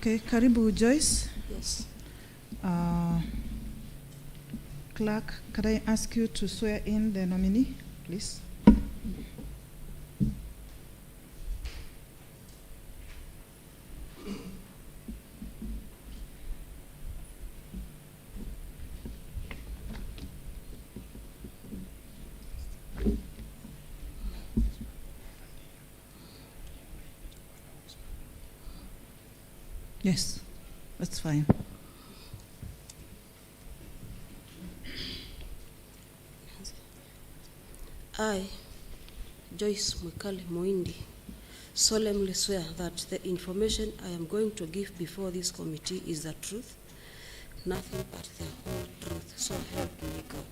Okay, karibu Joyce. Yes. Clerk, could I ask you to swear in the nominee, please? Yes, that's fine. I, Joyce Muindi, solemnly swear that the information I am going to give before this committee is the truth, nothing but the whole truth, so help me God.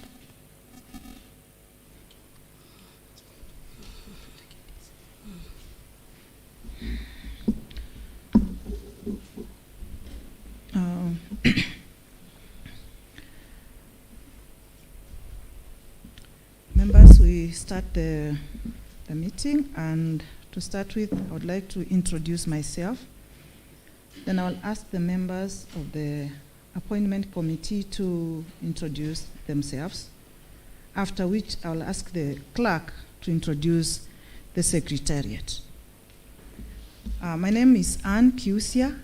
Members, we start the meeting, and to start with, I would like to introduce myself. Then I'll ask the members of the appointment committee to introduce themselves, after which I'll ask the clerk to introduce the secretariat. My name is Ann Kiusia.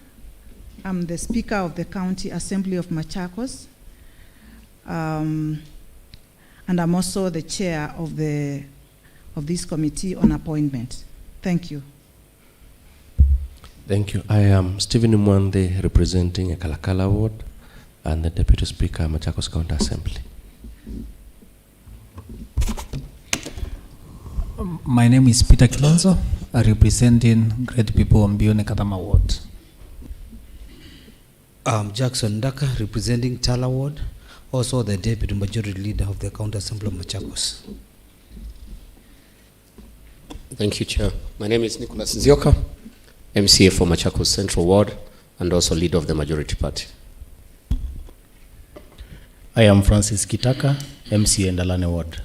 I'm the Speaker of the County Assembly of Machakos. And I'm also the chair of this committee on appointment. Thank you. Thank you. I am Stephen Muindi, representing Kalakala Ward and the Deputy Speaker, Machakos County Assembly. My name is Peter Kilonzo, representing Great People on Mbione Katama Ward. I'm Jackson Daka, representing Tala Ward, also the Deputy Majority Leader of the County Assembly of Machakos. Thank you, Chair. My name is Nicholas Nzioka, MCA for Machakos Central Ward and also Leader of the Majority Party. I am Francis Kitaka, MCA Ndalane Ward.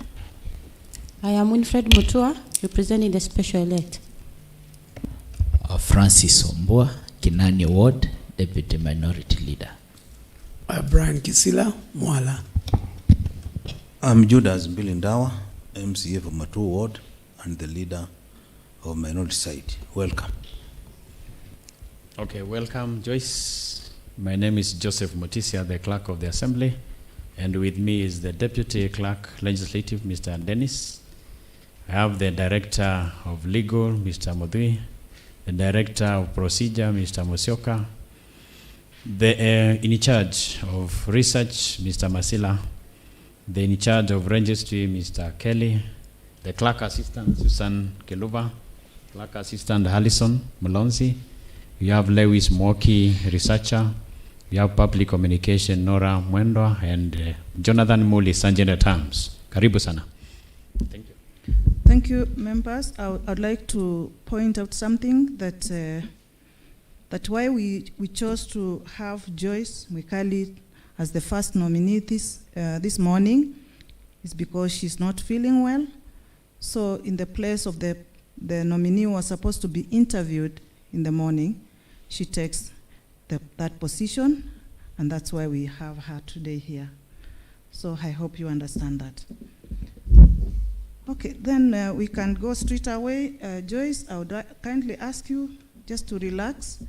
I am Winfred Mutua, representing the Special Elect. Francis Ombua, Kinani Ward, Deputy Minority Leader. Brian Kisila, Mwala. I'm Judas Bilindawa, MCA for Matu Ward and the Leader of Minority Side. Welcome. Okay, welcome, Joyce. My name is Joseph Mutisia, the Clerk of the Assembly, and with me is the Deputy Clerk Legislative, Mr. Dennis. I have the Director of Legal, Mr. Modui, the Director of Procedure, Mr. Musioka, the in charge of Research, Mr. Masila, the in charge of Registry, Mr. Kelly, the Clerk Assistant, Susan Keluva, Clerk Assistant, Harrison Mulonzi. You have Lewis Mwoki, Researcher. You have Public Communication, Nora Mwendwa, and Jonathan Muli, Sanjena Terms. Karibu sana. Thank you. Thank you, members. I'd like to point out something that why we chose to have Joyce Mwikali as the first nominee this morning is because she's not feeling well. So in the place of the nominee who was supposed to be interviewed in the morning, she takes that position, and that's why we have her today here. So I hope you understand that. Okay, then we can go straight away. Joyce, I would kindly ask you just to relax.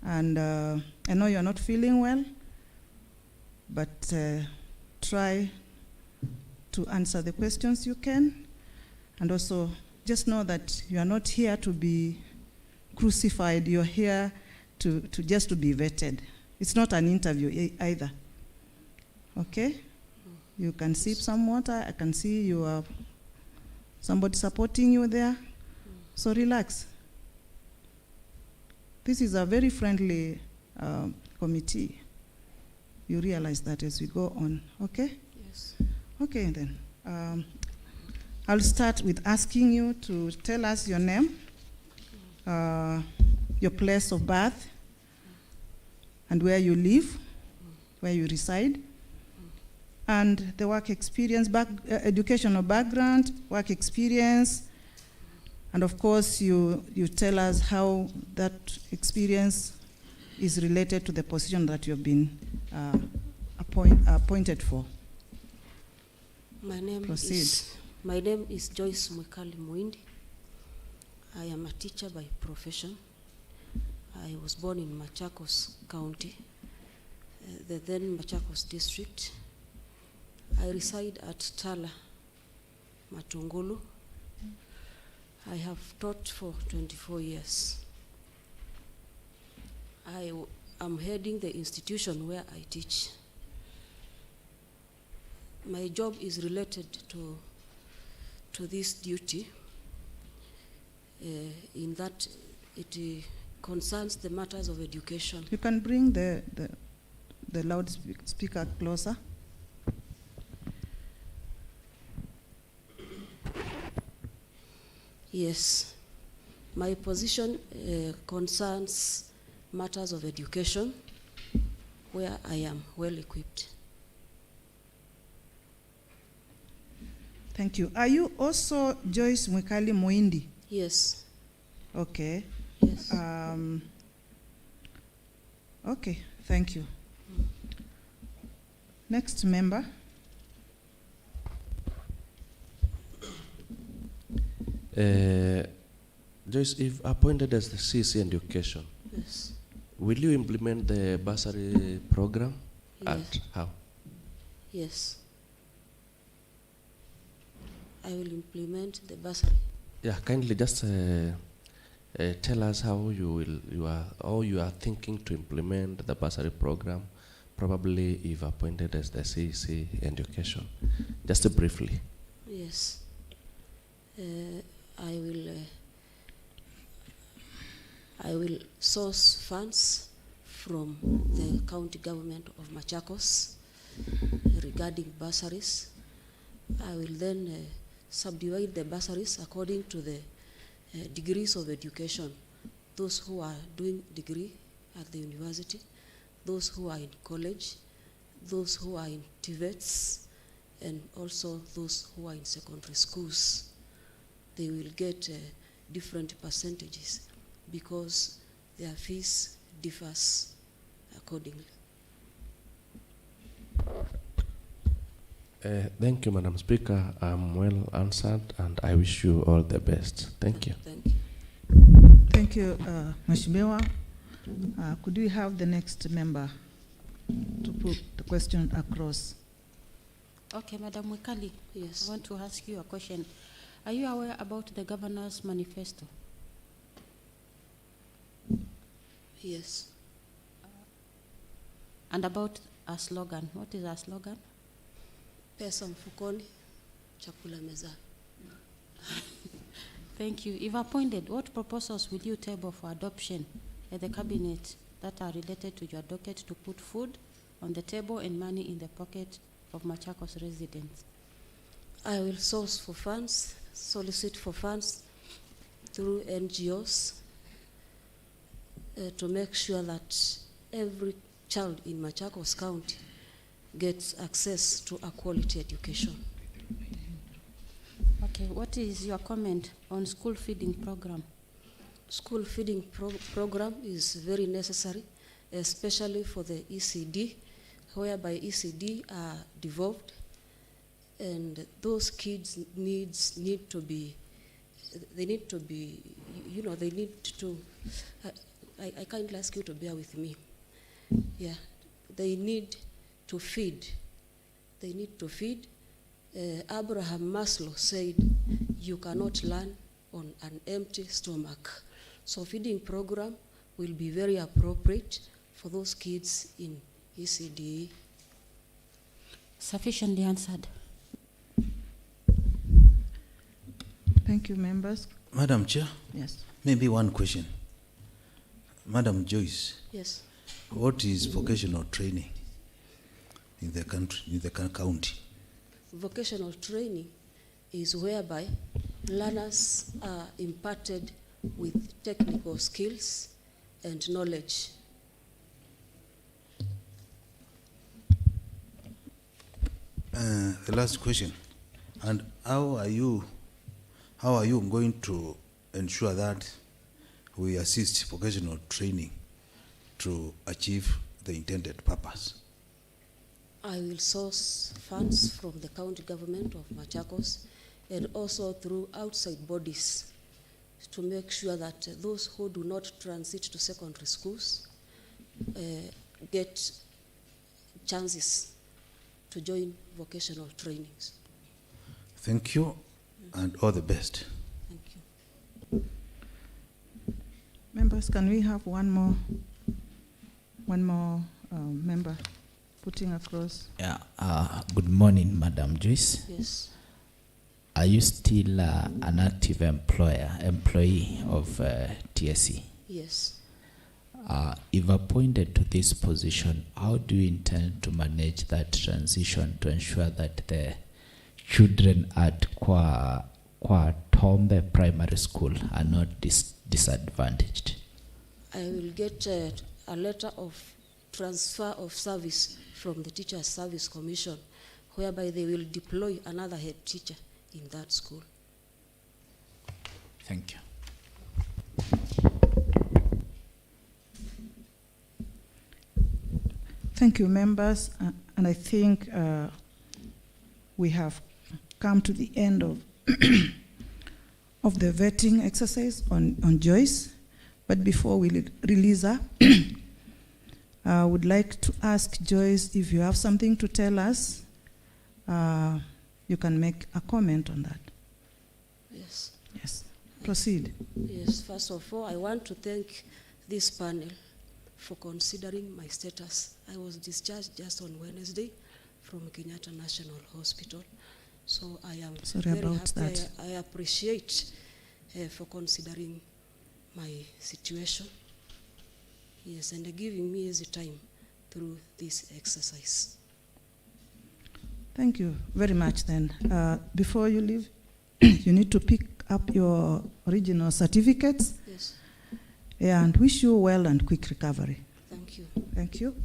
And I know you're not feeling well, but try to answer the questions you can. And also, just know that you are not here to be crucified. You're here to just to be vetted. It's not an interview either. Okay? You can sip some water. I can see you are somebody supporting you there. So relax. This is a very friendly committee. You realize that as we go on, okay? Yes. Okay then. I'll start with asking you to tell us your name, your place of birth, and where you live, where you reside, and the work experience, educational background, work experience, and of course you tell us how that experience is related to the position that you've been appointed for. My name is Joyce Muindi. I am a teacher by profession. I was born in Machakos County, the then Machakos district. I reside at Tala, Matungulu. I have taught for 24 years. I am heading the institution where I teach. My job is related to this duty in that it concerns the matters of education. You can bring the loudspeaker closer. Yes, my position concerns matters of education where I am well equipped. Thank you. Are you also Joyce Muindi? Yes. Okay. Yes. Okay, thank you. Next member. Joyce, if appointed as the CEC Education, Yes. will you implement the bursary program? Yes. And how? Yes. I will implement the bursary. Yeah, kindly just tell us how you are thinking to implement the bursary program, probably if appointed as the CEC Education. Just briefly. Yes. I will source funds from the county government of Machakos regarding bursaries. I will then subdivide the bursaries according to the degrees of education. Those who are doing degree at the university, those who are in college, those who are in TVETs, and also those who are in secondary schools. They will get different percentages because their fees differs accordingly. Thank you, Madam Speaker. I'm well answered, and I wish you all the best. Thank you. Thank you. Thank you, Mheshimiwa. Could we have the next member to put the question across? Okay, Madam Mwikali. Yes. I want to ask you a question. Are you aware about the governor's manifesto? Yes. And about a slogan. What is our slogan? Pesa mfukoni, chakula mezani. Thank you. If appointed, what proposals will you table for adoption at the cabinet that are related to your docket to put food on the table and money in the pocket of Machakos residents? I will source for funds, solicit for funds through NGOs to make sure that every child in Machakos County gets access to a quality education. Okay, what is your comment on school feeding program? School feeding program is very necessary, especially for the ECD, whereby ECD are devolved, and those kids need to be I kindly ask you to bear with me. Yeah, they need to feed. They need to feed. Abraham Maslow said, you cannot learn on an empty stomach. So feeding program will be very appropriate for those kids in ECD. Sufficiently answered. Thank you, members. Madam Chair, Yes. maybe one question. Madam Joyce, Yes. what is vocational training in the country, in the county? Vocational training is whereby learners are imparted with technical skills and knowledge. The last question. And how are you going to ensure that we assist vocational training to achieve the intended purpose? I will source funds from the county government of Machakos and also through outside bodies to make sure that those who do not transit to secondary schools get chances to join vocational trainings. Thank you and all the best. Thank you. Members, can we have one more member putting across? Yeah. Good morning, Madam Joyce. Yes. Are you still an active employee of TSC? Yes. If appointed to this position, how do you intend to manage that transition to ensure that the children at Kwa Tombe Primary School are not disadvantaged? I will get a letter of transfer of service from the Teachers Service Commission, whereby they will deploy another head teacher in that school. Thank you. Thank you, members. And I think we have come to the end of of the vetting exercise on Joyce. But before we release her, I would like to ask Joyce if you have something to tell us. You can make a comment on that. Yes. Yes. Proceed. Yes, first of all, I want to thank this panel for considering my status. I was discharged just on Wednesday from Kenyatta National Hospital. So I am very happy. That. I appreciate for considering my situation. Yes, and giving me easy time through this exercise. Thank you very much then. Before you leave, you need to pick up your original certificates. Yes. And wish you well and quick recovery. Thank you. Thank you.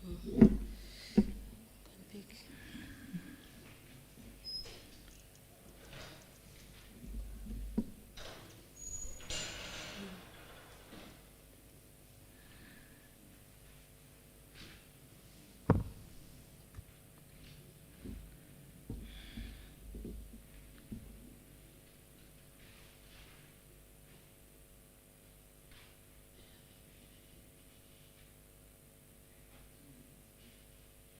Mm-hmm.